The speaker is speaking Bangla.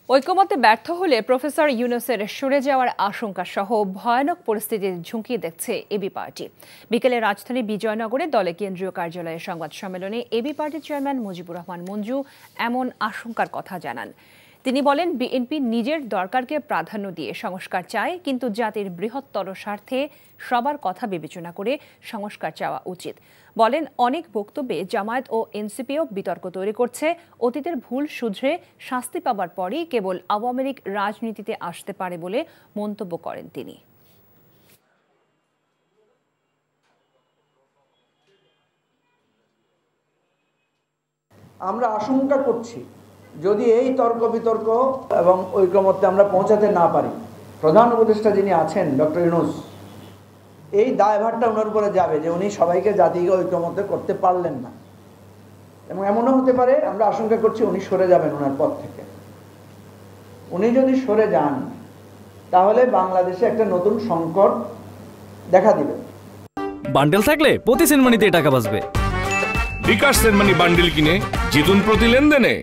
ঐকমত্যে ব্যর্থ হলে প্রফেসর ইউনূসের সরে যাওয়ার আশঙ্কা সহ ভয়ানক পরিস্থিতির ঝুঁকি দেখছে এবি পার্টি। বিকেলে রাজধানী বিজয়নগরে দলের কেন্দ্রীয় কার্যালয়ে সংবাদ সম্মেলনে এবি পার্টির চেয়ারম্যান মুজিবুর রহমান মঞ্জু এমন আশঙ্কার কথা জানান। তিনি বলেন, বিএনপি নিজের দরকারকে প্রাধান্য দিয়ে সংস্কার চায়, কিন্তু জাতির বৃহত্তর স্বার্থে সবার কথা বিবেচনা করে সংস্কার চাওয়া উচিত। বলেন, অনেক বক্তব্যে জামায়াত ও এনসিপিও বিতর্ক তৈরি করছে। অতীতের ভুল শুধরে শাস্তি পাবার পরই কেবল আওয়ামী লীগ রাজনীতিতে আসতে পারে বলে মন্তব্য করেন তিনি। আমরা আশঙ্কা করছি, যদি এই তর্ক বিতর্ক এবং ঐকমত্যে আমরা পৌঁছাতে না পারি, প্রধান উপদেষ্টা যিনি আছেন ডক্টর ইউনূস, এই দায়ভারটা ওনার উপরে যাবে যে উনি সবাইকে জাতিকে ঐকমত্য করতে পারলেন না। এবং এমনও হতে পারে, আমরা আশঙ্কা করছি উনি সরে যাবেন ওনার পদ থেকে। উনি যদি সরে যান তাহলে বাংলাদেশে একটা নতুন সংকট দেখা দিবে। বান্ডেল থাকলে প্রতি সেনমানিতে টাকা বাঁচবে। বিকাশ সেনমানি বান্ডেল কিনে জিতুন প্রতি লেনদেনে।